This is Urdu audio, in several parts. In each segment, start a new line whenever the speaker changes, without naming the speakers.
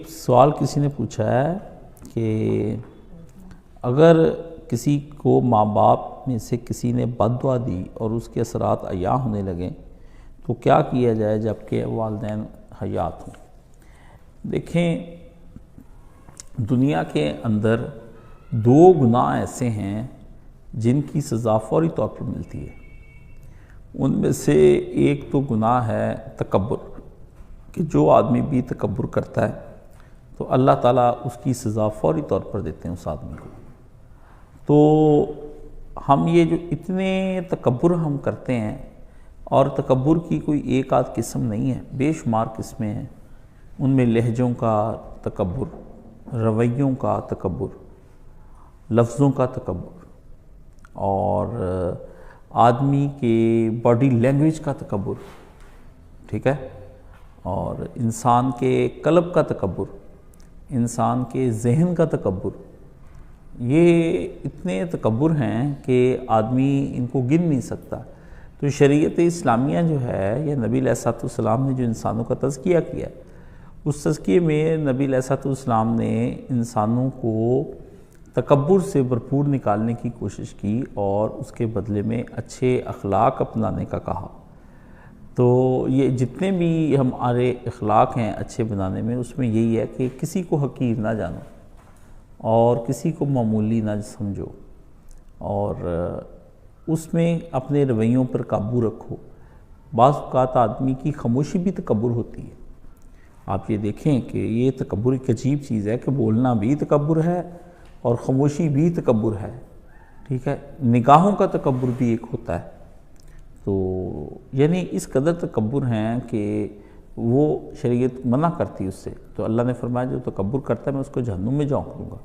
سوال کسی نے پوچھا ہے کہ اگر کسی کو ماں باپ میں سے کسی نے بد دعا دی اور اس کے اثرات عیاں ہونے لگیں تو کیا کیا جائے جبکہ والدین حیات ہوں؟ دیکھیں، دنیا کے اندر دو گناہ ایسے ہیں جن کی سزا فوری طور پر ملتی ہے۔ ان میں سے ایک تو گناہ ہے تکبر، کہ جو آدمی بھی تکبر کرتا ہے تو اللہ تعالیٰ اس کی سزا فوری طور پر دیتے ہیں اس آدمی کو۔ تو ہم یہ جو اتنے تکبر ہم کرتے ہیں، اور تکبر کی کوئی ایک آدھ قسم نہیں ہے، بے شمار قسمیں ہیں۔ ان میں لہجوں کا تکبر، رویوں کا تکبر، لفظوں کا تکبر، اور آدمی کے باڈی لینگویج کا تکبر، ٹھیک ہے، اور انسان کے قلب کا تکبر، انسان کے ذہن کا تکبر، یہ اتنے تکبر ہیں کہ آدمی ان کو گن نہیں سکتا۔ تو شریعت اسلامیہ جو ہے، یا نبی علیہ السلام نے جو انسانوں کا تزکیہ کیا ہے، اس تزکیے میں نبی علیہ السلام نے انسانوں کو تکبر سے بھرپور نکالنے کی کوشش کی اور اس کے بدلے میں اچھے اخلاق اپنانے کا کہا۔ تو یہ جتنے بھی ہمارے اخلاق ہیں اچھے بنانے میں، اس میں یہی ہے کہ کسی کو حقیر نہ جانو اور کسی کو معمولی نہ سمجھو، اور اس میں اپنے رویوں پر قابو رکھو۔ بعض اوقات آدمی کی خاموشی بھی تکبر ہوتی ہے۔ آپ یہ دیکھیں کہ یہ تکبر ایک عجیب چیز ہے کہ بولنا بھی تکبر ہے اور خاموشی بھی تکبر ہے، ٹھیک ہے۔ نگاہوں کا تکبر بھی ایک ہوتا ہے۔ تو یعنی اس قدر تکبر ہیں کہ وہ شریعت منع کرتی اس سے۔ تو اللہ نے فرمایا جو تکبر کرتا ہے میں اس کو جہنم میں جھونک دوں گا۔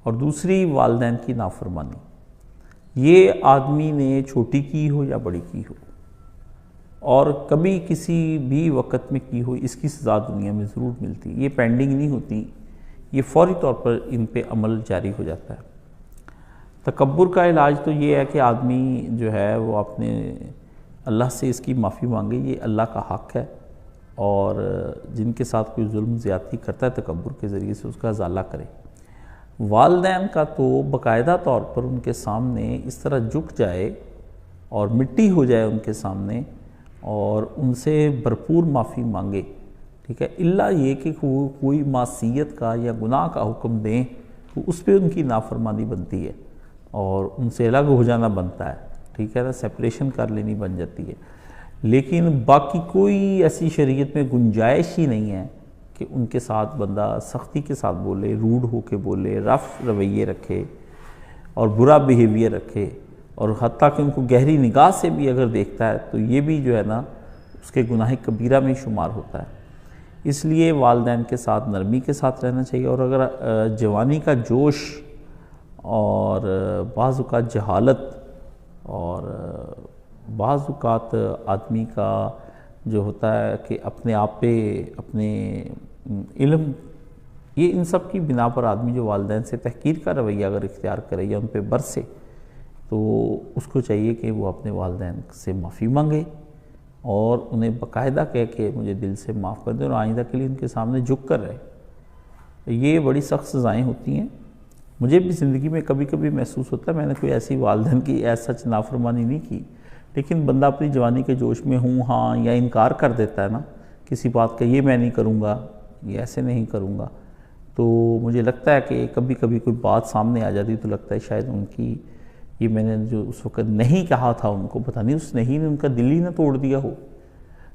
اور دوسری، والدین کی نافرمانی، یہ آدمی نے چھوٹی کی ہو یا بڑی کی ہو، اور کبھی کسی بھی وقت میں کی ہو، اس کی سزا دنیا میں ضرور ملتی، یہ پینڈنگ نہیں ہوتی، یہ فوری طور پر ان پہ عمل جاری ہو جاتا ہے۔ تکبر کا علاج تو یہ ہے کہ آدمی جو ہے وہ اپنے اللہ سے اس کی معافی مانگے، یہ اللہ کا حق ہے، اور جن کے ساتھ کوئی ظلم زیادتی کرتا ہے تکبر کے ذریعے سے اس کا ازالہ کرے۔ والدین کا تو باقاعدہ طور پر ان کے سامنے اس طرح جھک جائے اور مٹی ہو جائے ان کے سامنے، اور ان سے بھرپور معافی مانگے، ٹھیک ہے۔ الا یہ کہ کوئی معصیت کا یا گناہ کا حکم دیں تو اس پہ ان کی نافرمانی بنتی ہے اور ان سے الگ ہو جانا بنتا ہے، ٹھیک ہے نا، سیپریشن کر لینی بن جاتی ہے۔ لیکن باقی کوئی ایسی شریعت میں گنجائش ہی نہیں ہے کہ ان کے ساتھ بندہ سختی کے ساتھ بولے، روڈ ہو کے بولے، رف رویے رکھے اور برا بیہیویئر رکھے، اور حتیٰ کہ ان کو گہری نگاہ سے بھی اگر دیکھتا ہے تو یہ بھی جو ہے نا اس کے گناہ کبیرہ میں شمار ہوتا ہے۔ اس لیے والدین کے ساتھ نرمی کے ساتھ رہنا چاہیے، اور اگر جوانی کا جوش اور بعض اوقات جہالت اور بعض اوقات آدمی کا جو ہوتا ہے کہ اپنے آپ پہ اپنے علم، یہ ان سب کی بنا پر آدمی جو والدین سے تحقیر کا رویہ اگر اختیار کرے یا ان پہ برسے، تو اس کو چاہیے کہ وہ اپنے والدین سے معافی مانگے اور انہیں باقاعدہ کہہ کہ مجھے دل سے معاف کر دیں، اور آئندہ کے لیے ان کے سامنے جھک کر رہے۔ یہ بڑی سخت سزائیں ہوتی ہیں۔ مجھے بھی زندگی میں کبھی کبھی محسوس ہوتا ہے میں نے کوئی ایسی والدین کی سچ نافرمانی نہیں کی، لیکن بندہ اپنی جوانی کے جوش میں ہوں ہاں یا انکار کر دیتا ہے نا کسی بات کا، یہ میں نہیں کروں گا، یہ ایسے نہیں کروں گا، تو مجھے لگتا ہے کہ کبھی کبھی کوئی بات سامنے آ جاتی تو لگتا ہے شاید ان کی یہ میں نے جو اس وقت نہیں کہا تھا ان کو، پتہ نہیں اس نہیں نے ان کا دل ہی نہ توڑ دیا ہو۔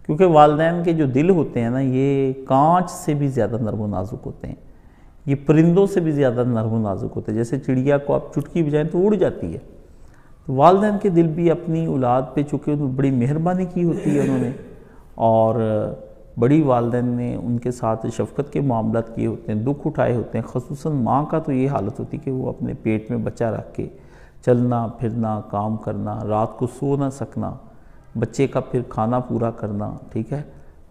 کیونکہ والدین کے جو دل ہوتے ہیں نا، یہ کانچ سے بھی زیادہ نرم و نازک ہوتے ہیں، یہ پرندوں سے بھی زیادہ نرم و نازک ہوتے ہیں۔ جیسے چڑیا کو آپ چٹکی بجائیں تو اڑ جاتی ہے، تو والدین کے دل بھی اپنی اولاد پہ چونکہ بڑی مہربانی کی ہوتی ہے انہوں نے، اور بڑی والدین نے ان کے ساتھ شفقت کے معاملات کیے ہوتے ہیں، دکھ اٹھائے ہوتے ہیں۔ خصوصاً ماں کا تو یہ حالت ہوتی ہے کہ وہ اپنے پیٹ میں بچہ رکھ کے چلنا پھرنا، کام کرنا، رات کو سو نہ سکنا، بچے کا پھر کھانا پورا کرنا، ٹھیک ہے،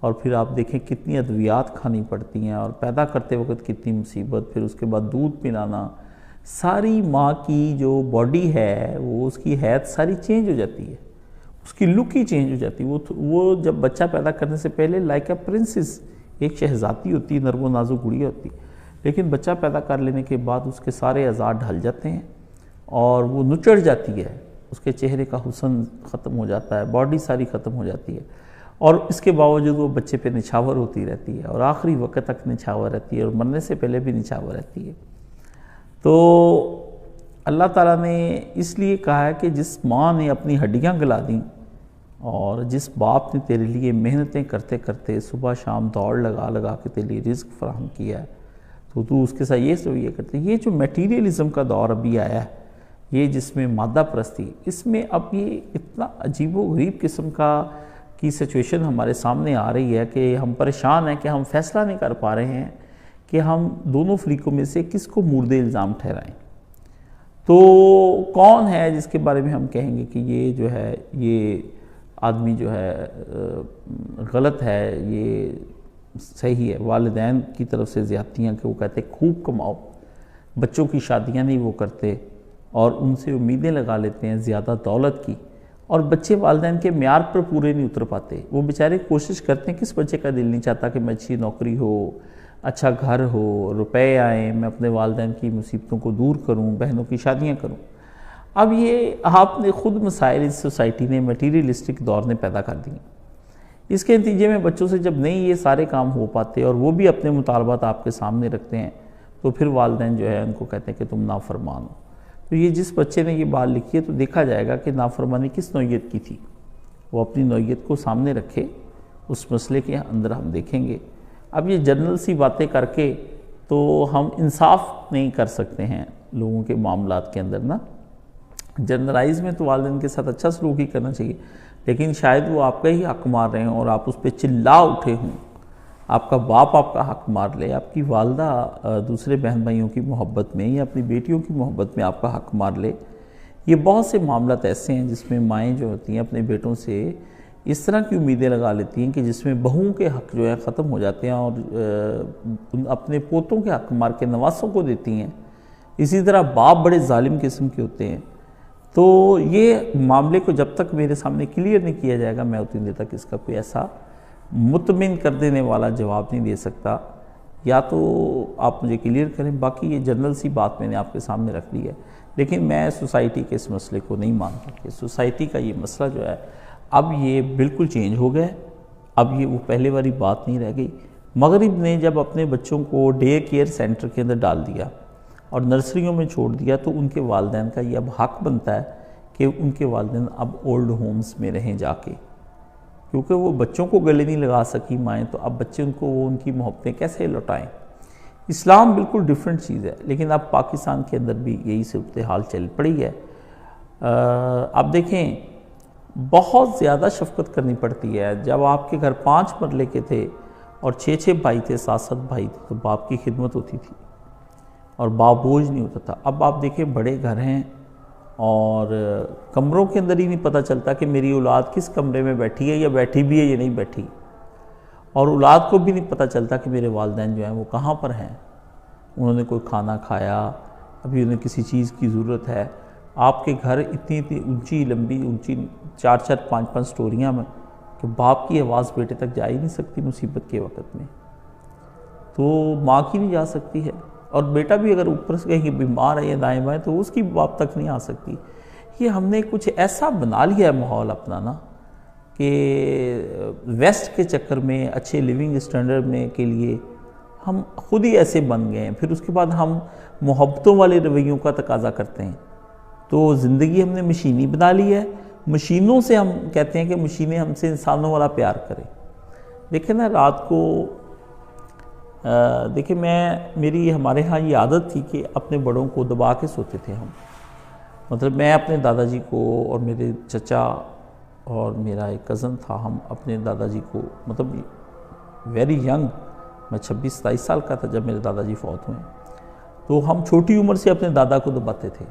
اور پھر آپ دیکھیں کتنی ادویات کھانی پڑتی ہیں، اور پیدا کرتے وقت کتنی مصیبت، پھر اس کے بعد دودھ پلانا، ساری ماں کی جو باڈی ہے وہ اس کی حیثیت ساری چینج ہو جاتی ہے، اس کی لک ہی چینج ہو جاتی ہے۔ وہ جب بچہ پیدا کرنے سے پہلے لائک اے پرنسس ایک شہزادی ہوتی ہے، نرم و نازک گڑیا ہوتی ہے، لیکن بچہ پیدا کر لینے کے بعد اس کے سارے اعضاء ڈھل جاتے ہیں اور وہ نچڑ جاتی ہے، اس کے چہرے کا حسن ختم ہو جاتا ہے، باڈی ساری ختم ہو جاتی ہے، اور اس کے باوجود وہ بچے پہ نچھاور ہوتی رہتی ہے اور آخری وقت تک نچھاور رہتی ہے اور مرنے سے پہلے بھی نچھاور رہتی ہے۔ تو اللہ تعالیٰ نے اس لیے کہا ہے کہ جس ماں نے اپنی ہڈیاں گلا دیں اور جس باپ نے تیرے لیے محنتیں کرتے کرتے صبح شام دوڑ لگا لگا کے تیرے لیے رزق فراہم کیا ہے، تو اس کے ساتھ یہ سویہ کرتے ہیں۔ یہ جو میٹیریلزم کا دور ابھی آیا ہے، یہ جس میں مادہ پرستی، اس میں اب یہ اتنا عجیب و غریب قسم کی سچویشن ہمارے سامنے آ رہی ہے کہ ہم پریشان ہیں کہ ہم فیصلہ نہیں کر پا رہے ہیں کہ ہم دونوں فریقوں میں سے کس کو مورد الزام ٹھہرائیں۔ تو کون ہے جس کے بارے میں ہم کہیں گے کہ یہ جو ہے یہ آدمی جو ہے غلط ہے، یہ صحیح ہے؟ والدین کی طرف سے زیادتیاں کہ وہ کہتے خوب کماؤ، بچوں کی شادیاں نہیں وہ کرتے اور ان سے امیدیں لگا لیتے ہیں زیادہ دولت کی، اور بچے والدین کے معیار پر پورے نہیں اتر پاتے۔ وہ بیچارے کوشش کرتے ہیں، کس بچے کا دل نہیں چاہتا کہ میں اچھی نوکری ہو، اچھا گھر ہو، روپے آئیں، میں اپنے والدین کی مصیبتوں کو دور کروں، بہنوں کی شادیاں کروں۔ اب یہ آپ نے خود مسائل اس سوسائٹی نے میٹیریلسٹک دور نے پیدا کر دی۔ اس کے نتیجے میں بچوں سے جب نہیں یہ سارے کام ہو پاتے اور وہ بھی اپنے مطالبات آپ کے سامنے رکھتے ہیں، تو پھر والدین جو ہے ان کو کہتے ہیں کہ تم نافرمان ہو۔ تو یہ جس بچے نے یہ بات لکھی ہے تو دیکھا جائے گا کہ نافرمانی کس نوعیت کی تھی، وہ اپنی نوعیت کو سامنے رکھے، اس مسئلے کے اندر ہم دیکھیں گے۔ اب یہ جنرل سی باتیں کر کے تو ہم انصاف نہیں کر سکتے ہیں لوگوں کے معاملات کے اندر نا۔ جنرلائز میں تو والدین کے ساتھ اچھا سلوک ہی کرنا چاہیے، لیکن شاید وہ آپ کا ہی حق مار رہے ہوں اور آپ اس پہ چلا اٹھے ہوں، آپ کا باپ آپ کا حق مار لے، آپ کی والدہ دوسرے بہن بھائیوں کی محبت میں یا اپنی بیٹیوں کی محبت میں آپ کا حق مار لے۔ یہ بہت سے معاملات ایسے ہیں جس میں مائیں جو ہوتی ہیں اپنے بیٹوں سے اس طرح کی امیدیں لگا لیتی ہیں کہ جس میں بہوؤں کے حق جو ہے ختم ہو جاتے ہیں اور اپنے پوتوں کے حق مار کے نواسوں کو دیتی ہیں۔ اسی طرح باپ بڑے ظالم قسم کے ہوتے ہیں۔ تو یہ معاملے کو جب تک میرے سامنے کلیئر نہیں کیا جائے گا، میں اتنی دیر تک اس کا کوئی ایسا مطمئن کر دینے والا جواب نہیں دے سکتا۔ یا تو آپ مجھے کلیئر کریں، باقی یہ جنرل سی بات میں نے آپ کے سامنے رکھ دی ہے، لیکن میں سوسائٹی کے اس مسئلے کو نہیں مانتا کہ سوسائٹی کا یہ مسئلہ جو ہے اب یہ بالکل چینج ہو گیا ہے، اب یہ وہ پہلے والی بات نہیں رہ گئی۔ مغرب نے جب اپنے بچوں کو ڈے کیئر سینٹر کے اندر ڈال دیا اور نرسریوں میں چھوڑ دیا، تو ان کے والدین کا یہ اب حق بنتا ہے کہ ان کے والدین اب اولڈ ہومز میں رہیں جا کے، کیونکہ وہ بچوں کو گلے نہیں لگا سکی مائیں، تو اب بچے ان کو وہ ان کی محبتیں کیسے لوٹائیں۔ اسلام بالکل ڈیفرنٹ چیز ہے، لیکن اب پاکستان کے اندر بھی یہی صورتحال چل پڑی ہے۔ اب دیکھیں بہت زیادہ شفقت کرنی پڑتی ہے۔ جب آپ کے گھر 5 مرلے کے تھے اور 6 بھائی تھے، 7 بھائی تھے، تو باپ کی خدمت ہوتی تھی اور باپ بوجھ نہیں ہوتا تھا۔ اب آپ دیکھیں بڑے گھر ہیں اور کمروں کے اندر ہی نہیں پتہ چلتا کہ میری اولاد کس کمرے میں بیٹھی ہے یا بیٹھی بھی ہے یا نہیں بیٹھی، اور اولاد کو بھی نہیں پتہ چلتا کہ میرے والدین جو ہیں وہ کہاں پر ہیں، انہوں نے کوئی کھانا کھایا، ابھی انہیں کسی چیز کی ضرورت ہے۔ آپ کے گھر اتنی اونچی لمبی اونچی 4 5 سٹوریاں میں کہ باپ کی آواز بیٹے تک جا ہی نہیں سکتی مصیبت کے وقت میں، تو ماں کی نہیں جا سکتی ہے، اور بیٹا بھی اگر اوپر سے کہیں بیمار ہے یا دائیں بائیں تو اس کی باپ تک نہیں آ سکتی۔ یہ ہم نے کچھ ایسا بنا لیا ہے ماحول اپنا نا کہ ویسٹ کے چکر میں اچھے لیونگ اسٹینڈرڈ میں کے لیے ہم خود ہی ایسے بن گئے ہیں، پھر اس کے بعد ہم محبتوں والے رویوں کا تقاضا کرتے ہیں۔ تو زندگی ہم نے مشینی بنا لی ہے، مشینوں سے ہم کہتے ہیں کہ مشینیں ہم سے انسانوں والا پیار کریں۔ دیکھیں نا رات کو دیکھیں میری ہمارے ہاں یہ عادت تھی کہ اپنے بڑوں کو دبا کے سوتے تھے ہم، مطلب میں اپنے دادا جی کو اور میرے چچا اور میرا ایک کزن تھا، ہم اپنے دادا جی کو مطلب ویری ینگ، میں 26 27 سال کا تھا جب میرے دادا جی فوت ہوئے، تو ہم چھوٹی عمر سے اپنے دادا کو دباتے تھے،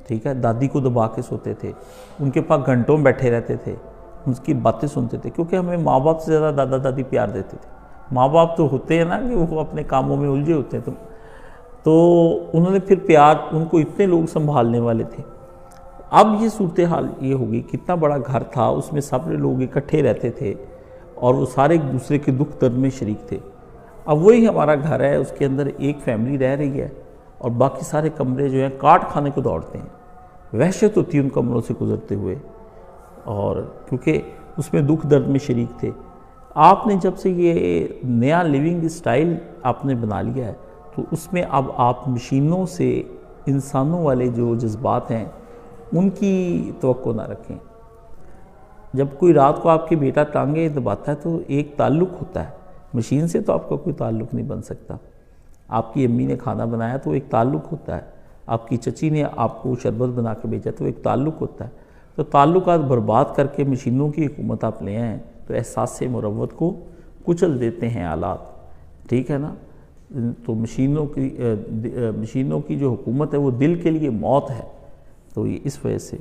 ٹھیک ہے، دادی کو دبا کے سوتے تھے، ان کے پاس گھنٹوں بیٹھے رہتے تھے، ان کی باتیں سنتے تھے، کیونکہ ہمیں ماں باپ سے زیادہ دادا دادی پیار دیتے تھے۔ ماں باپ تو ہوتے ہیں نا کہ وہ اپنے کاموں میں الجھے ہوتے ہیں، تو انہوں نے پھر پیار، ان کو اتنے لوگ سنبھالنے والے تھے۔ اب یہ صورتحال یہ ہوگی، کتنا بڑا گھر تھا، اس میں سب لوگ اکٹھے رہتے تھے، اور وہ سارے ایک دوسرے کے دکھ درد میں شریک تھے۔ اب وہی ہمارا گھر ہے، اس کے اندر ایک فیملی رہ رہی ہے اور باقی سارے کمرے جو ہیں کاٹ کھانے کو دوڑتے ہیں، وحشت ہوتی ہے ان کمروں سے گزرتے ہوئے، اور کیونکہ اس میں دکھ درد میں شریک تھے۔ آپ نے جب سے یہ نیا لیونگ سٹائل آپ نے بنا لیا ہے تو اس میں اب آپ مشینوں سے انسانوں والے جو جذبات ہیں ان کی توقع نہ رکھیں۔ جب کوئی رات کو آپ کے بیٹا ٹانگیں دباتا ہے تو ایک تعلق ہوتا ہے، مشین سے تو آپ کا کوئی تعلق نہیں بن سکتا۔ آپ کی امی نے کھانا بنایا تو ایک تعلق ہوتا ہے، آپ کی چچی نے آپ کو شربت بنا کے بھیجا تو ایک تعلق ہوتا ہے۔ تو تعلقات برباد کر کے مشینوں کی حکومت آپ لے آئیں تو احساس مروت کو کچل دیتے ہیں آلات، ٹھیک ہے نا؟ تو مشینوں کی جو حکومت ہے وہ دل کے لیے موت ہے، تو یہ اس وجہ سے